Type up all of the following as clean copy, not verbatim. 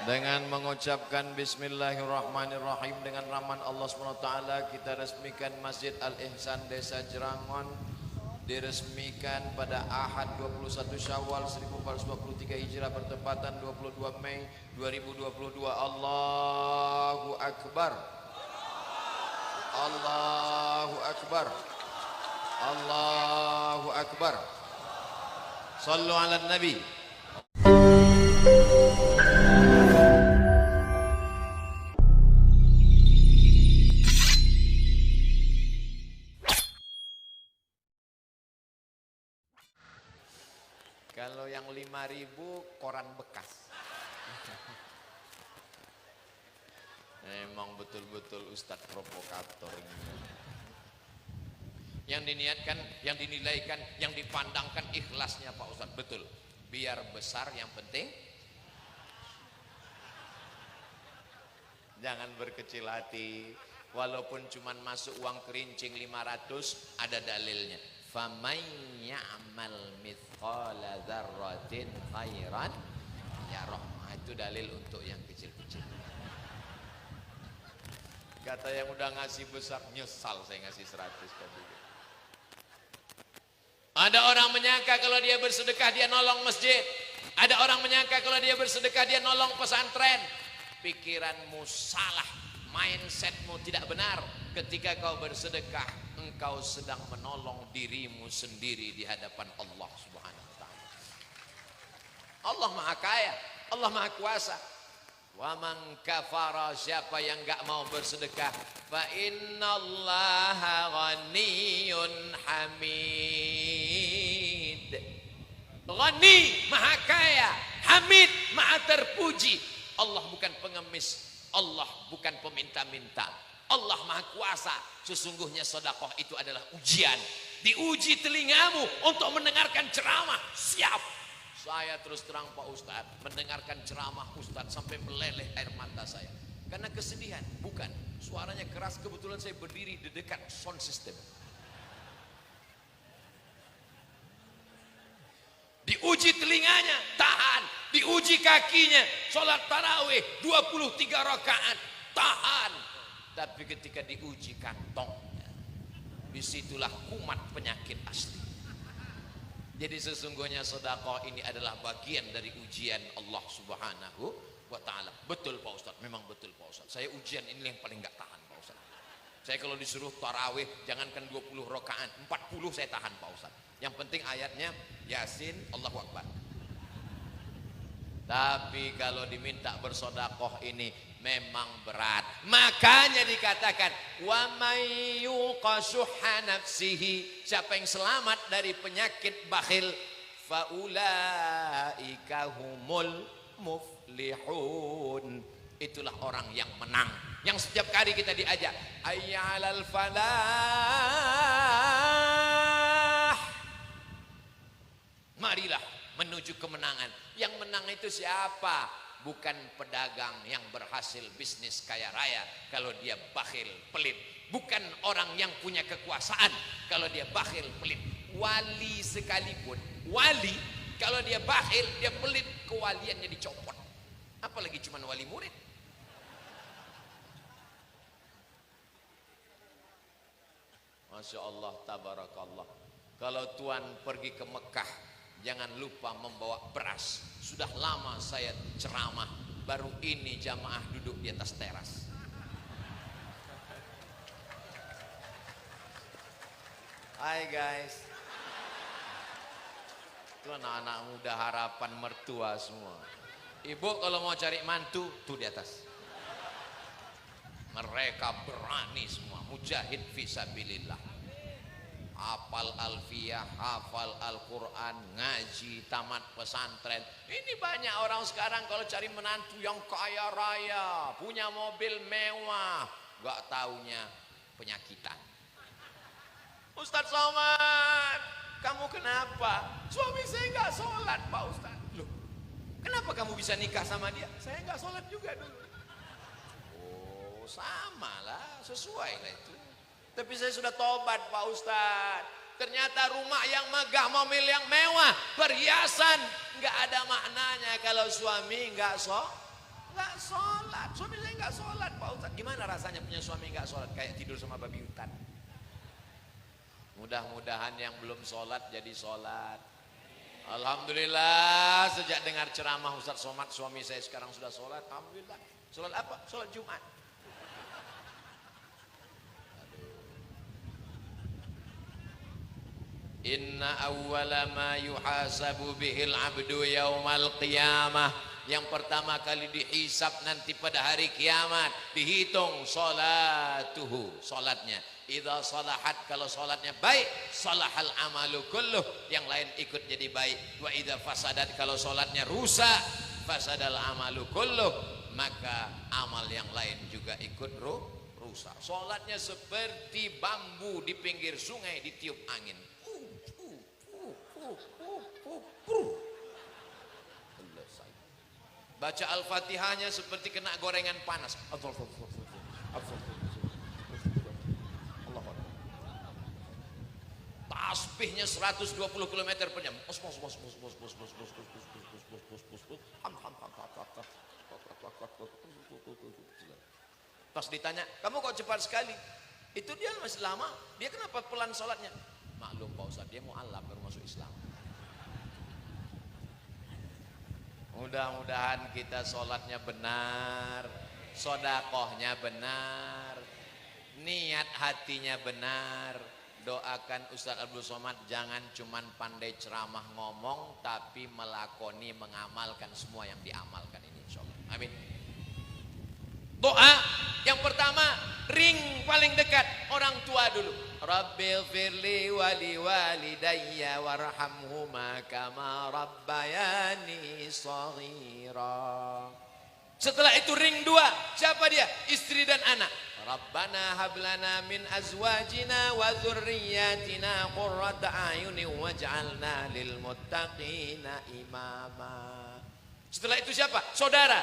Dengan mengucapkan Bismillahirrahmanirrahim dengan rahman Allah SWT kita resmikan Masjid Al-Ihsan Desa Jerangon, diresmikan pada Ahad 21 Syawal 1443 Hijrah bertepatan 22 Mei 2022. Allahu Akbar. Allahu Akbar. Allahu Akbar. Sallu ala Nabi. Kalau yang 5.000 koran bekas. Memang betul-betul Ustadz provokator ini. Yang diniatkan, yang dinilaikan, yang dipandangkan ikhlasnya Pak Ustadz, betul. Biar besar yang penting. Jangan berkecil hati. Walaupun cuman masuk uang kerincing 500, ada dalilnya. Faman ya'mal mithqala dzarratin khairan yarah. Itu dalil untuk yang kecil-kecil. Kata yang udah ngasih besar, nyesal saya ngasih 100 tadi. Ada orang menyangka kalau dia bersedekah dia nolong masjid. Ada orang menyangka kalau dia bersedekah dia nolong pesantren. Pikiranmu salah, mindsetmu tidak benar. Ketika kau bersedekah, engkau sedang menolong dirimu sendiri di hadapan Allah Subhanahu wa taala. Allah Maha Kaya, Allah Maha Kuasa. Wa man kafara, siapa yang enggak mau bersedekah, fa innallaha ghaniyyun hamid. Ghani, Maha Kaya, Hamid, Maha terpuji. Allah bukan pengemis, Allah bukan peminta-minta. Allah Maha Kuasa. Sesungguhnya sedekah itu adalah ujian. Diuji telingamu untuk mendengarkan ceramah. Siap. Saya terus terang Pak Ustadz, mendengarkan ceramah Ustadz sampai meleleh air mata saya. Karena kesedihan, bukan. Suaranya keras, kebetulan saya berdiri di dekat sound system. Diuji telinganya, tahan. Diuji kakinya, sholat tarawih 23 rakaat, tahan. Tapi ketika diuji kantongnya, disitulah kumat penyakit asli. Jadi sesungguhnya sedekah ini adalah bagian dari ujian Allah Subhanahu wa taala. Betul Pak Ustadz, memang betul Pak Ustadz. Saya ujian ini yang paling gak tahan Pak Ustadz. Saya kalau disuruh tarawih, jangankan 20 rakaat, 40 saya tahan Pak Ustadz. Yang penting ayatnya Yasin, Allahu Akbar. Tapi kalau diminta bersedekah ini memang berat. Makanya dikatakan wa may yuqashuha nafsihi, siapa yang selamat dari penyakit bakhil, faulaika humul muflihun. Itulah orang yang menang. Yang setiap kali kita diajak ayyalal falah, marilah menuju kemenangan. Yang menang itu siapa? Bukan pedagang yang berhasil bisnis kaya raya kalau dia bakhil pelit. Bukan orang yang punya kekuasaan kalau dia bakhil pelit. Wali sekalipun, wali kalau dia bakhil, dia pelit, kewaliannya dicopot. Apalagi cuma wali murid. Masya Allah, tabarakallah. Kalau Tuhan pergi ke Mekah, jangan lupa membawa beras. Sudah lama saya ceramah, baru ini jamaah duduk di atas teras. Hai guys. Itu anak-anak muda harapan mertua semua. Ibu kalau mau cari mantu, tuh di atas. Mereka berani semua, mujahid fisabilillah. Hafal alfiyah, hafal Al-Quran, ngaji, tamat pesantren. Ini banyak orang sekarang kalau cari menantu yang kaya raya, punya mobil mewah, gak taunya penyakitan. Ustadz Somad, kamu kenapa? Suami saya gak sholat Pak Ustadz. Loh, kenapa kamu bisa nikah sama dia? Saya gak sholat juga dulu. Oh, sama lah, sesuai lah itu. Tapi saya sudah tobat Pak Ustadz. Ternyata rumah yang megah, mobil yang mewah, perhiasan, nggak ada maknanya kalau suami nggak nggak sholat. Suami saya nggak sholat, Pak Ustaz. Gimana rasanya punya suami nggak sholat? Kayak tidur sama babi hutan. Mudah-mudahan yang belum sholat jadi sholat. Alhamdulillah, sejak dengar ceramah Ustaz Somad, suami saya sekarang sudah sholat. Alhamdulillah. Sholat apa? Sholat Jumat. Inna awwala ma yuhasabu bihil abdu yaumal qiyamah. Yang pertama kali dihisab nanti pada hari kiamat, dihitung salatuhu, salatnya. Idza salahat, kalau salatnya baik, salahal amalu kulluh, yang lain ikut jadi baik. Wa idza fasadat, kalau salatnya rusak, fasadal amalu kulluh, maka amal yang lain juga ikut rusak. Salatnya seperti bambu di pinggir sungai ditiup angin. Baca Al-Fatihahnya seperti kena gorengan panas. Tasbihnya 120 km per jam. Pas ditanya, kamu kok cepat sekali? Itu dia masih lama. Dia kenapa pelan sholatnya? Maklum Pak Ustaz, dia mu'alaf baru masuk Islam. Mudah-mudahan kita sholatnya benar, sodakohnya benar, niat hatinya benar. Doakan Ustaz Abdul Somad jangan cuman pandai ceramah ngomong, tapi melakoni, mengamalkan semua yang diamalkan ini, insyaallah. Amin. Doa yang pertama, ring paling dekat orang tua dulu. Rabbil firli wali walidayya warhamhuma kama rabbayani shaghira. Setelah itu ring dua, siapa dia? Istri dan anak. Rabbana hablana min azwajina wa dzurriyyatina qurrata a'yunin waj'alna lil muttaqina imama. Setelah itu siapa? Saudara.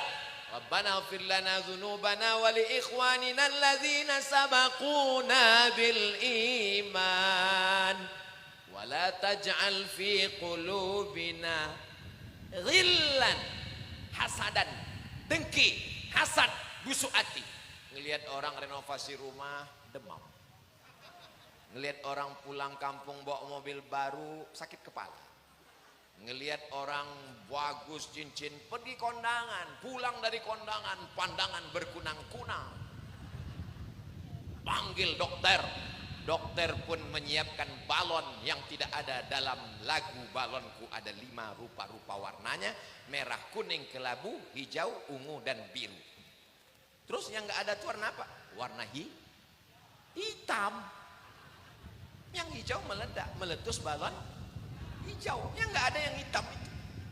Rabbana ighfir lana dzunubana wa li ikhwanina alladzina sabaquna bil iman wa la taj'al fi qulubina ghillan, hasadan, dengki, hasad, busuk hati. Ngelihat orang renovasi rumah demam, ngelihat orang pulang kampung bawa mobil baru sakit kepala, ngelihat orang bagus cincin pergi kondangan, pulang dari kondangan pandangan berkunang-kunang, panggil dokter. Dokter pun menyiapkan balon yang tidak ada dalam lagu balonku, ada 5 rupa-rupa warnanya, merah, kuning, kelabu, hijau, ungu dan biru. Terus yang nggak ada itu warna apa? Warna hitam. Yang hijau meledak, meletus balon hijau. Yang nggak ada yang hitam itu.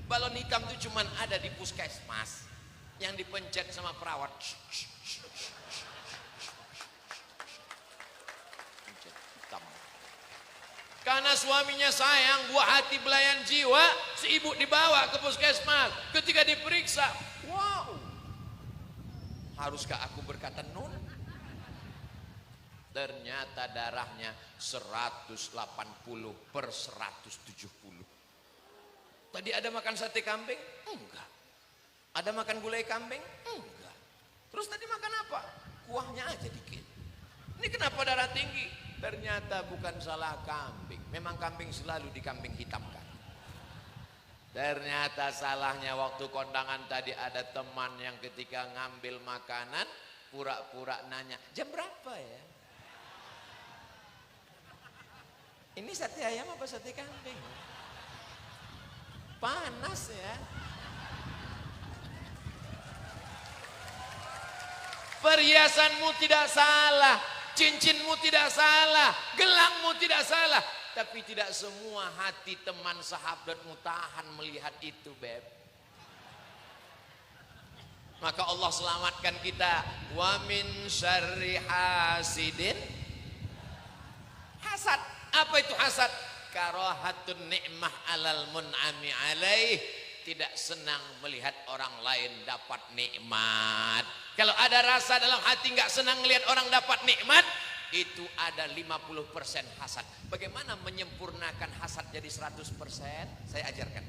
Balon hitam itu cuma ada di puskesmas yang dipencet sama perawat. Pencet hitam. Karena suaminya sayang, buah hati belayan jiwa, si ibu dibawa ke puskesmas. Ketika diperiksa, wow, haruskah aku berkata nun? Ternyata darahnya 180/170. Tadi ada makan sate kambing? Enggak. Ada makan gulai kambing? Enggak. Terus tadi makan apa? Kuahnya aja dikit. Ini kenapa darah tinggi? Ternyata bukan salah kambing. Memang kambing selalu dikambing hitamkan. Ternyata salahnya waktu kondangan tadi ada teman yang ketika ngambil makanan pura-pura nanya, jam berapa ya? Ini sate ayam apa sate kambing? Panas ya. Perhiasanmu tidak salah, cincinmu tidak salah, gelangmu tidak salah. Tapi tidak semua hati teman sahabatmu tahan melihat itu, beb. Maka Allah selamatkan kita. Wa min syarri hasidin. Hasad. Apa itu hasad? Karahatun ni'mah alal mun'ami alaih. Tidak senang melihat orang lain dapat nikmat. Kalau ada rasa dalam hati nggak senang melihat orang dapat nikmat, itu ada 50% hasad. Bagaimana menyempurnakan hasad jadi 100%? Saya ajarkan.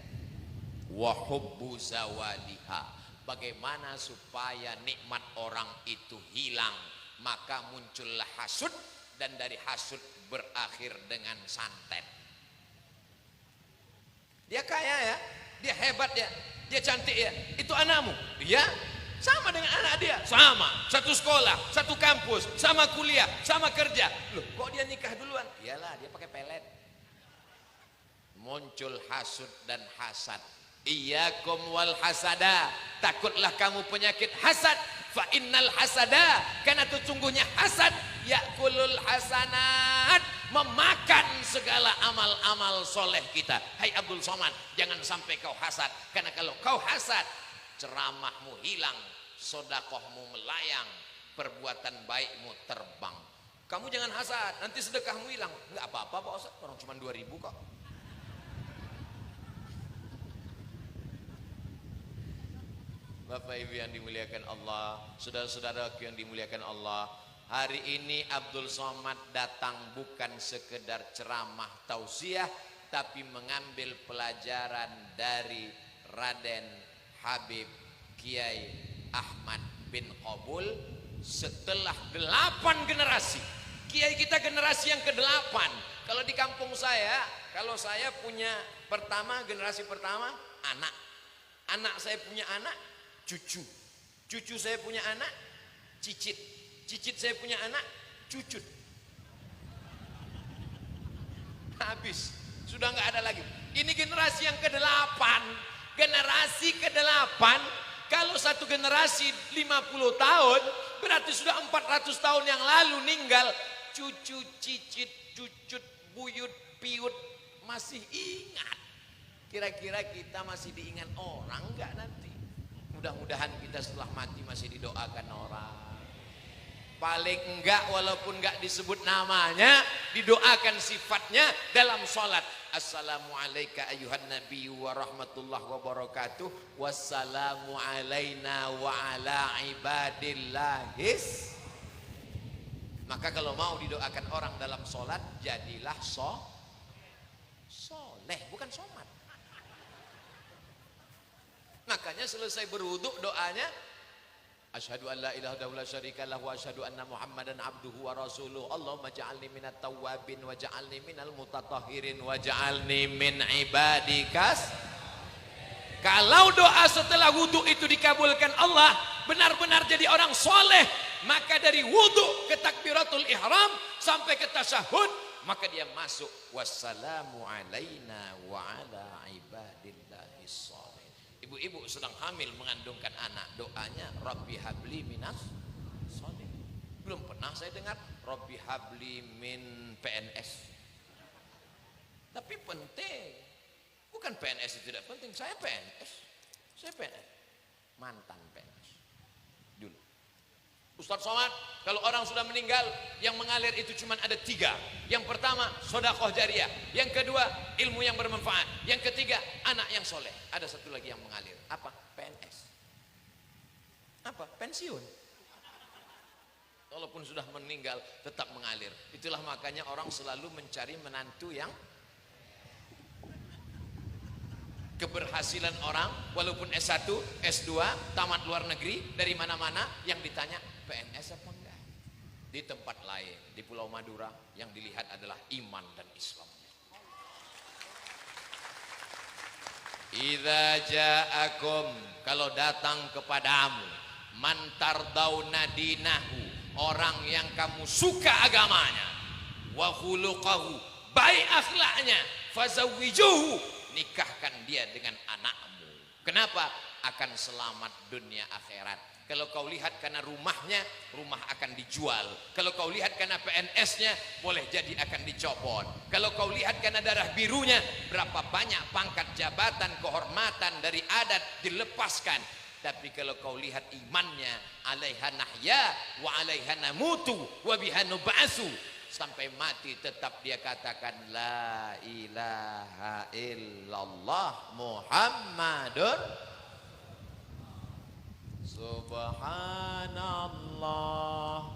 Wa hubbu zawaliha. bagaimana supaya nikmat orang itu hilang. Maka muncullah hasud, dan dari hasud berakhir dengan santet. Dia kaya ya, dia hebat ya, dia cantik ya, itu anakmu. Iya, sama dengan anak dia, sama, satu sekolah, satu kampus, sama kuliah, sama kerja. Loh, kok dia nikah duluan? Iyalah, dia pakai pelet. Muncul hasud dan hasad. Iyyakum wal hasada, takutlah kamu penyakit hasad. Fa innal hasada, karena sesungguhnya hasad yakulul hasanat, memakan segala amal-amal soleh kita. Hai Abdul Somad, jangan sampai kau hasad, karena kalau kau hasad, ceramahmu hilang, sodakohmu melayang, perbuatan baikmu terbang. Kamu jangan hasad, nanti sedekahmu hilang. Enggak apa-apa Pak Ustaz, orang cuma 2.000 kok. Bapak Ibu yang dimuliakan Allah, saudara-saudaraku yang dimuliakan Allah, hari ini Abdul Somad datang bukan sekedar ceramah tausiah, tapi mengambil pelajaran dari Raden Habib Kiai Ahmad bin Qabul. Setelah 8 generasi, Kiai kita generasi yang ke-8. Kalau di kampung saya, kalau saya punya generasi pertama anak saya punya anak, cucu saya punya anak, cicit saya punya anak, cucut. Habis, sudah nggak ada lagi. Ini generasi yang ke-8. Generasi ke-8, kalau satu generasi 50 tahun, berarti sudah 400 tahun yang lalu ninggal. Cucu, cicit, cucut, buyut, piut masih ingat. Kira-kira kita masih diingat orang nggak nanti? Mudah-mudahan kita setelah mati masih didoakan orang. Paling enggak, walaupun enggak disebut namanya, didoakan sifatnya dalam sholat. Assalamualaikum ayuhan nabi wa rahmatullahi wa barakatuh. Wassalamu alaina wa ala ibadillahis. Maka kalau mau didoakan orang dalam sholat, jadilah soleh, bukan somat. Makanya selesai berwudu doanya, asyhadu an la ilaha illallah syarikalah wa asyhadu anna muhammadan abduhu wa rasuluh. Allahumma ja'alni minat tawwabin wa ja'alni minal mutatahhirin wa ja'alni min ibadikas. Kalau doa setelah wudu itu dikabulkan Allah, benar-benar jadi orang soleh, maka dari wudu ke takbiratul ihram sampai ke tasyahud, maka dia masuk wassalamu alaina wa ala ibadillahis sholihin. Ibu-ibu sedang hamil mengandungkan anak, doanya Rabbi habli minas sholihin. Belum pernah saya dengar Rabbi habli min PNS. Tapi penting. Bukan PNS itu tidak penting. Saya PNS. Mantan PNS dulu. Ustaz Somad, kalau orang sudah meninggal, yang mengalir itu cuma ada 3. Yang pertama, sedekah jariyah. Yang kedua, ilmu yang bermanfaat. Yang ketiga, anak yang soleh. Ada satu lagi yang mengalir. Apa? PNS. Apa? Pensiun. Walaupun sudah meninggal, tetap mengalir. Itulah makanya orang selalu mencari menantu yang keberhasilan orang, walaupun S1, S2, tamat luar negeri, dari mana-mana, yang ditanya PNS apa enggak. Di tempat lain, di Pulau Madura, yang dilihat adalah iman dan Islamnya. Idza ja'akum, kalau datang kepadamu, man tardawna dinahu, orang yang kamu suka agamanya, wa khuluquhu, baik akhlaknya, fazawwijuhu, nikahkan dia dengan anakmu. Kenapa? Akan selamat dunia akhirat. Kalau kau lihat karena rumahnya, rumah akan dijual. Kalau kau lihat karena PNS-nya, boleh jadi akan dicopot. Kalau kau lihat karena darah birunya, berapa banyak pangkat jabatan, kehormatan dari adat dilepaskan. Tapi kalau kau lihat imannya, alaiha nahya wa alaiha namutu wa biha nub'atsu, sampai mati tetap dia katakan la ilaha illallah Muhammadun Subhanallah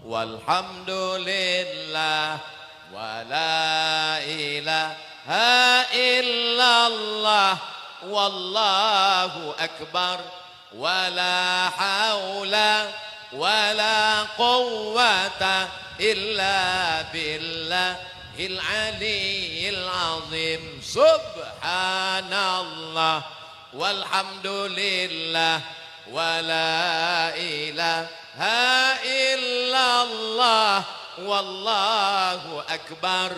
walhamdulillah wa la ilaha illallah wallahu akbar wala haula wala quwwata illa billahil aliyyil azim. Subhanallah walhamdulillah wala ilaha illallah wallahu akbar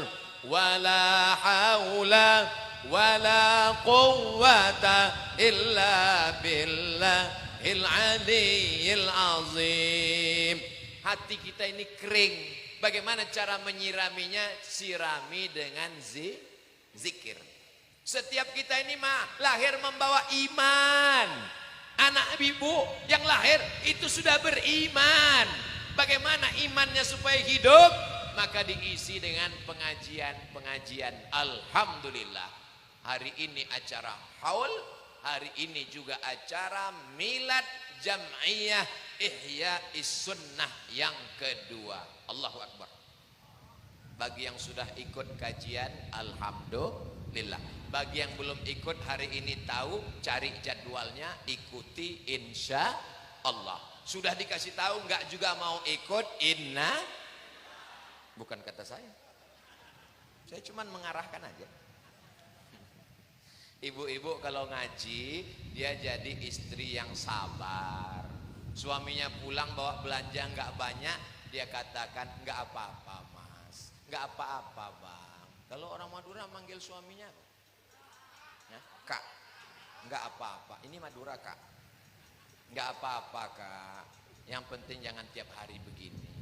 wala haula wala quwwata illa billahil aliyyil azim. Hati kita ini kering. Bagaimana cara menyiraminya? Sirami dengan zikir. Setiap kita ini lahir membawa iman. Anak ibu yang lahir itu sudah beriman. Bagaimana imannya supaya hidup? Maka diisi dengan pengajian. Alhamdulillah. Hari ini acara haul, hari ini juga acara milad jam'iyah Ihya'is Sunnah yang kedua. Allahu Akbar. Bagi yang sudah ikut kajian, alhamdulillah. Bagi yang belum ikut hari ini tahu, cari jadwalnya, ikuti insya Allah. Sudah dikasih tahu nggak juga mau ikut, bukan kata saya cuma mengarahkan aja. Ibu-ibu kalau ngaji, dia jadi istri yang sabar. Suaminya pulang bawa belanja nggak banyak, dia katakan nggak apa-apa mas, nggak apa-apa bang. Kalau orang Madura manggil suaminya ya, kak, nggak apa-apa. Ini Madura kak, nggak apa-apa kak. Yang penting jangan tiap hari begini.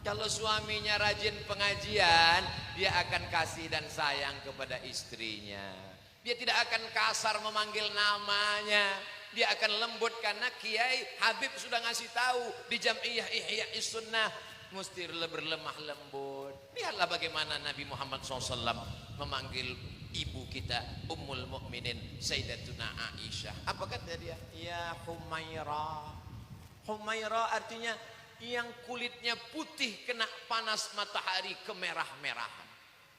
Kalau suaminya rajin pengajian, dia akan kasih dan sayang kepada istrinya. Dia tidak akan kasar memanggil namanya. Dia akan lembut karena Kiai Habib sudah ngasih tahu di Jam'iyah Ihya'is Sunnah mesti berlemah lembut. Lihatlah bagaimana Nabi Muhammad SAW memanggil ibu kita Ummul Mukminin Sayyidatuna Aisyah. Apa kata dia? Ya Humaira. Humaira artinya yang kulitnya putih kena panas matahari kemerah-merahan.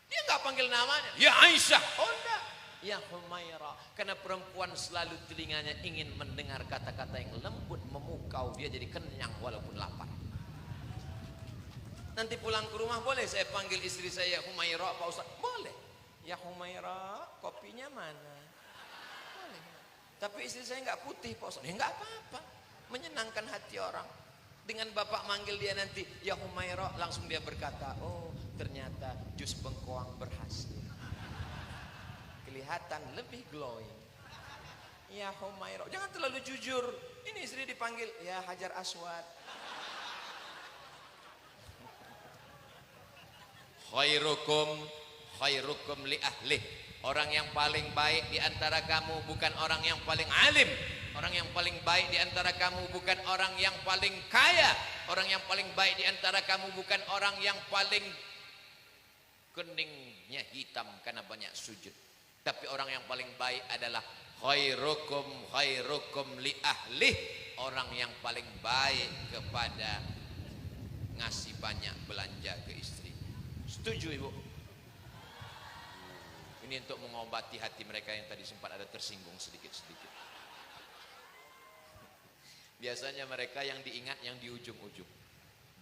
Dia nggak panggil namanya ya Aisyah, oh enggak, ya Humaira. Karena perempuan selalu telinganya ingin mendengar kata-kata yang lembut memukau, dia jadi kenyang walaupun lapar. Nanti pulang ke rumah boleh saya panggil istri saya Humaira Pak Ustaz? Boleh. Ya Humaira, kopinya mana? Boleh. Tapi istri saya nggak putih Pak Ustaz. Ya nggak apa-apa, menyenangkan hati orang. Dengan bapak manggil dia nanti ya Humaira, langsung dia berkata, oh ternyata jus bengkoang berhasil. Kelihatan lebih glowing. Ya Humaira, jangan terlalu jujur. Ini istri dipanggil ya Hajar Aswad. Khairukum li ahlih. Orang yang paling baik di antara kamu bukan orang yang paling alim. Orang yang paling baik di antara kamu bukan orang yang paling kaya. Orang yang paling baik di antara kamu bukan orang yang paling keningnya hitam karena banyak sujud. Tapi orang yang paling baik adalah khairukum li ahlih. Orang yang paling baik kepada ngasih banyak belanja ke istri. Setuju ibu? Ini untuk mengobati hati mereka yang tadi sempat ada tersinggung sedikit-sedikit. Biasanya mereka yang diingat yang di ujung-ujung.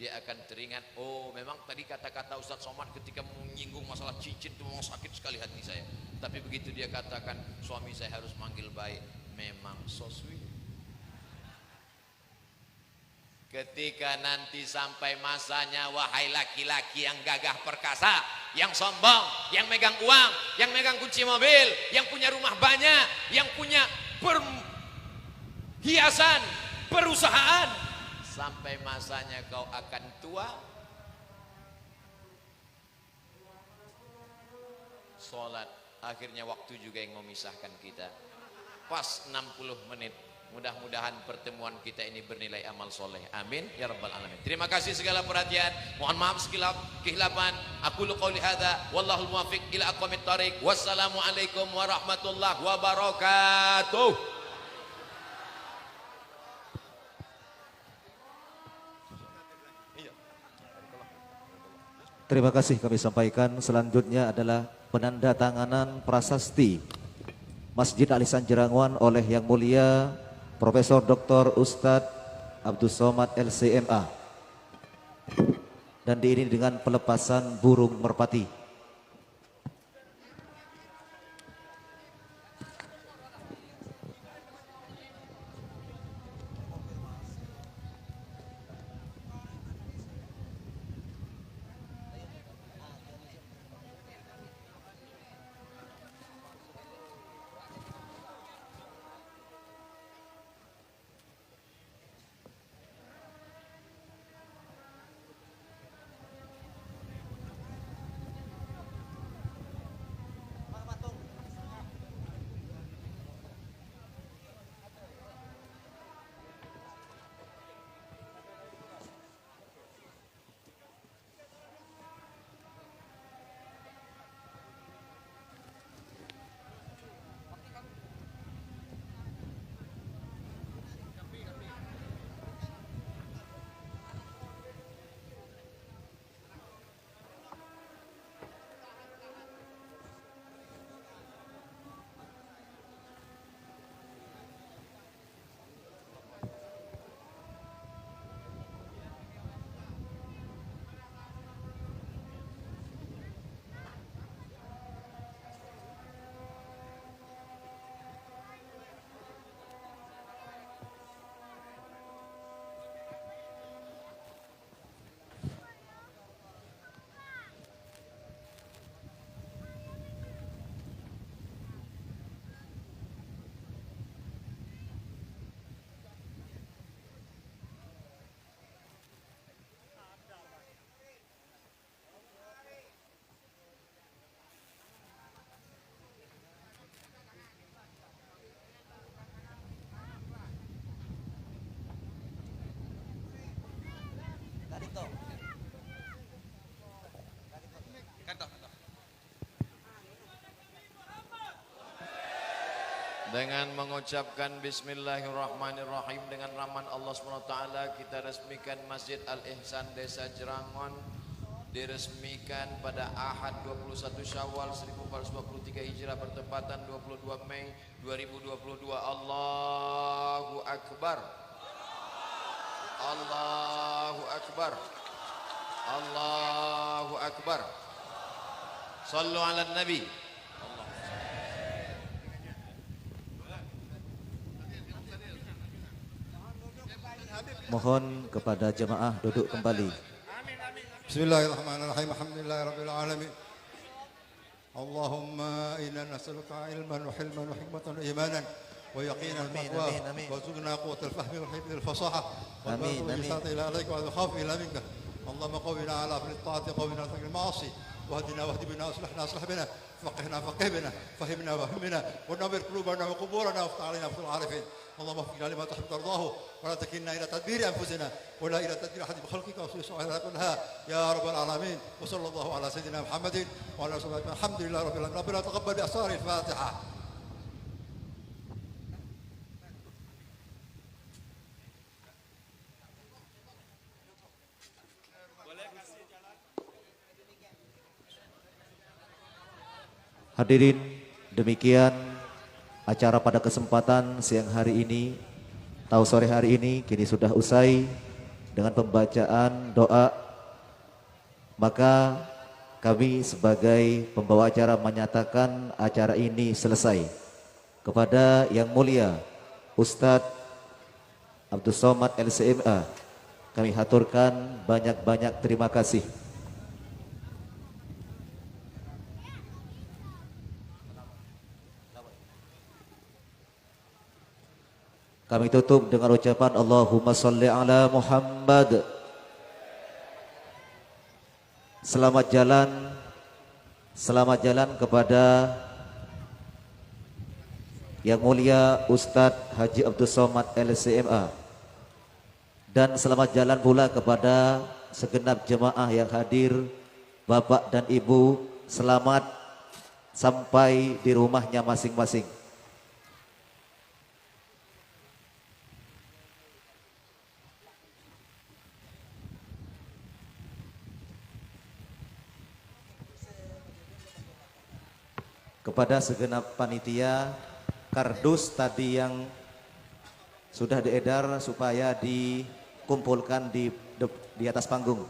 Dia akan teringat, oh memang tadi kata-kata Ustadz Somad ketika menyinggung masalah cincin itu memang sakit sekali hati saya. Tapi begitu dia katakan, suami saya harus manggil baik, memang so sweet. Ketika nanti sampai masanya, wahai laki-laki yang gagah perkasa, yang sombong, yang megang uang, yang megang kunci mobil, yang punya rumah banyak, yang punya perhiasan, perusahaan, sampai masanya kau akan tua, sholat, akhirnya waktu juga yang memisahkan kita. Pas 60 menit. Mudah-mudahan pertemuan kita ini bernilai amal soleh. Amin ya rabbal alamin. Terima kasih segala perhatian. Mohon maaf segala kehilapan. Aku qouli hadza wallahul muwaffiq ila aqwamit thariq. Wassalamualaikum warahmatullahi wabarakatuh. Terima kasih kami sampaikan. Selanjutnya adalah penandatanganan prasasti Masjid Al Ihsan Jerangon oleh Yang Mulia Profesor Dr. Ustadz Abdus Somad LCMA, dan diiringi dengan pelepasan burung merpati. Dengan mengucapkan Bismillahirrahmanirrahim, dengan rahmat Allah SWT kita resmikan Masjid Al Ihsan Desa Jerangon, diresmikan pada Ahad 21 Syawal 1423 Hijrah bertepatan 22 Mei 2022. Allahu Akbar, Allahu Akbar, Allahu Akbar. Sallu ala Nabi. Mohon kepada jemaah duduk kembali. Bismillahirrahmanirrahim. Alhamdulillahirabbil alamin. Allahumma inna nas'aluka ilman wa hilman wa hikmatan wa imanan wa yaqinan taqwa wa zidna quwwatal fahmi wal hifdhi wal fasaha wal bisati ila alaika wa khafi ila minka. Allahumma qawwina ala fil ta'ati qawwina ala fil ma'asi واهدنا واهد بنا واصلحنا اصلح بنا فقهنا فقه بنا فهمنا وفهمنا ونور قلوبنا وقبورنا وافتح علينا فتوح العارفين. اللهم اغفر لما تحب ترضاه ولا تكلنا الى تدبير انفسنا ولا الى تدبير احد بخلقك وصلى كلها يا رب العالمين. وصلى الله على سيدنا محمد وعلى اله وصحبه. الحمد لله رب العالمين. ربنا تقبل باسرار الفاتحه. Hadirin, demikian acara pada kesempatan siang hari ini atau sore hari ini kini sudah usai dengan pembacaan doa. Maka kami sebagai pembawa acara menyatakan acara ini selesai. Kepada Yang Mulia Ustadz Abdus Somad LCMA kami haturkan banyak-banyak terima kasih. Kami tutup dengan ucapan Allahumma sholli ala Muhammad. Selamat jalan kepada Yang Mulia Ustadz Haji Abdus Somad LCMA, dan selamat jalan pula kepada segenap jemaah yang hadir. Bapak dan Ibu, selamat sampai di rumahnya masing-masing. Kepada segenap panitia kardus tadi yang sudah diedar supaya dikumpulkan di atas panggung.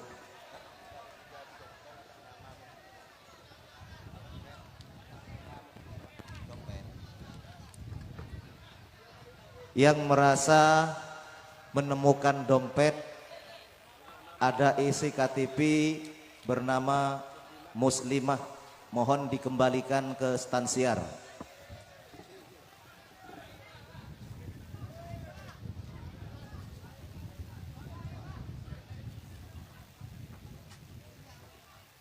Yang merasa menemukan dompet ada isi KTP bernama Muslimah, mohon dikembalikan ke stansiar.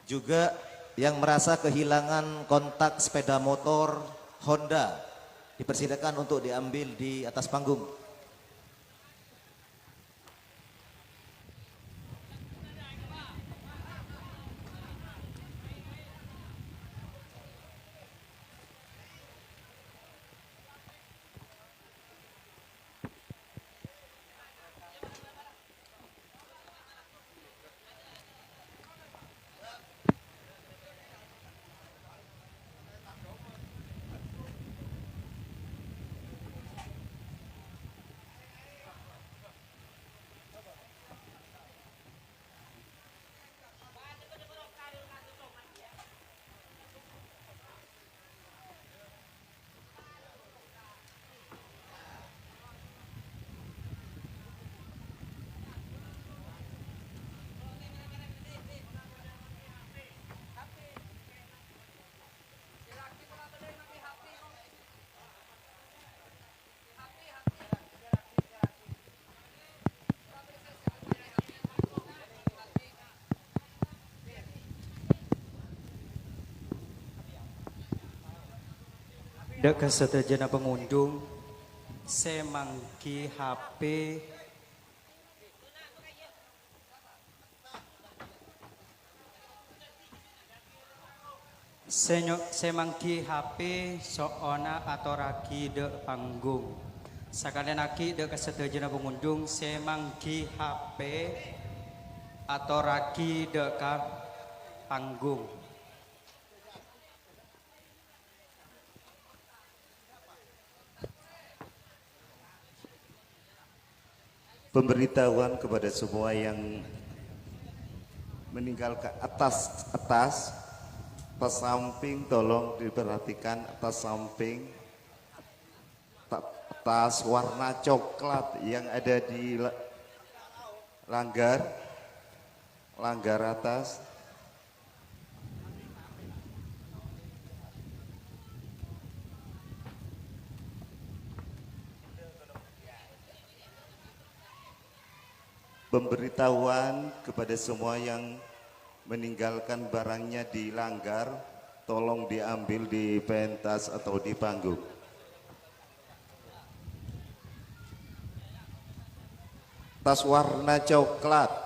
Juga yang merasa kehilangan kontak sepeda motor Honda, dipersilakan untuk diambil di atas panggung. Dek kesetujana pengunjung, semangki HP semangki HP soona atau raki dek panggung. Sakalian aki dek kesetujana pengunjung, semangki HP atau raki dek panggung. Pemberitahuan kepada semua yang meninggal ke atas samping, tolong diperhatikan atas samping, tas warna coklat yang ada di langgar atas. Pemberitahuan kepada semua yang meninggalkan barangnya di langgar, tolong diambil di pentas atau di panggung. Tas warna coklat.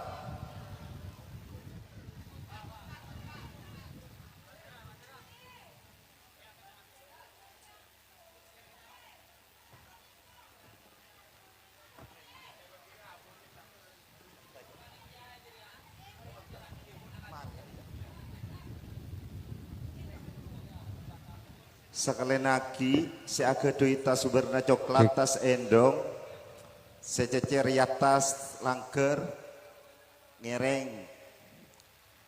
Sekali lagi, seaga doi tas warna coklat, tas endong, sececer tas langker, ngereng,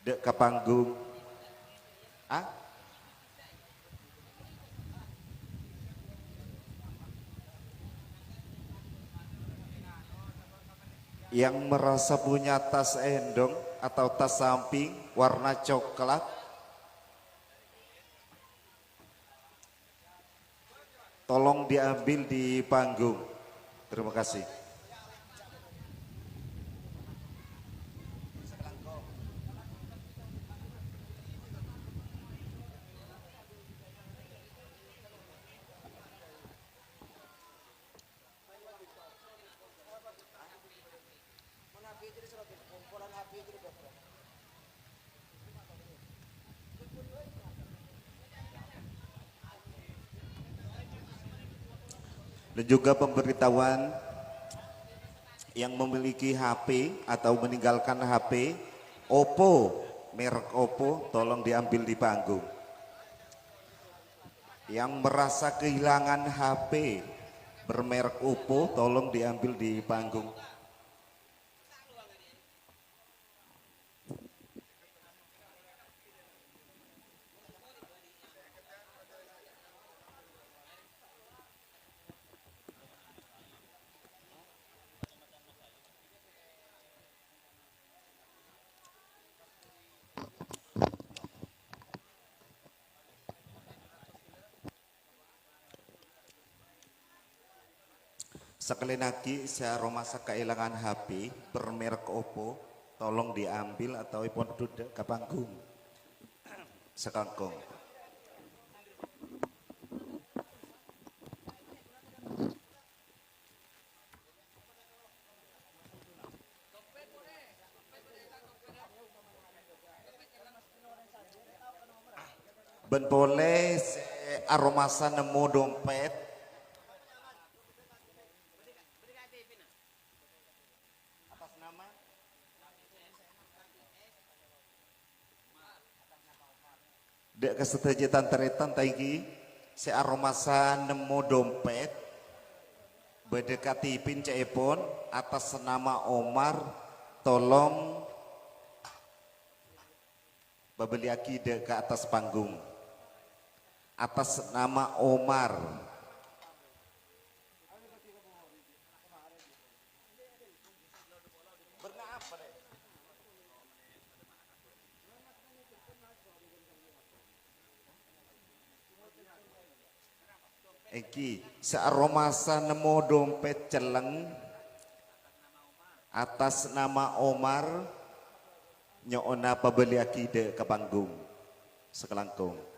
dek ke panggung. Ah? Yang merasa punya tas endong atau tas samping warna coklat, tolong diambil di panggung. Terima kasih. Dan juga pemberitahuan yang memiliki HP atau meninggalkan HP Oppo, merek Oppo, tolong diambil di panggung. Yang merasa kehilangan HP bermerek Oppo tolong diambil di panggung. Sekali lagi, saya romasa kehilangan HP bermerek Oppo, tolong diambil atau pun duduk ke panggung. Sekangkung. Ben boleh aromasa nemu dompet. Atas nama dek kesetujuan teretan taiki si aromasa nemu dompet berdekati pin cepon atas nama Omar, tolong babeliaki dek ke atas panggung atas nama Omar. Eki searomasa nemu dompet celeng atas nama Omar, nyona pabeliaki de ke panggung sekelangkung.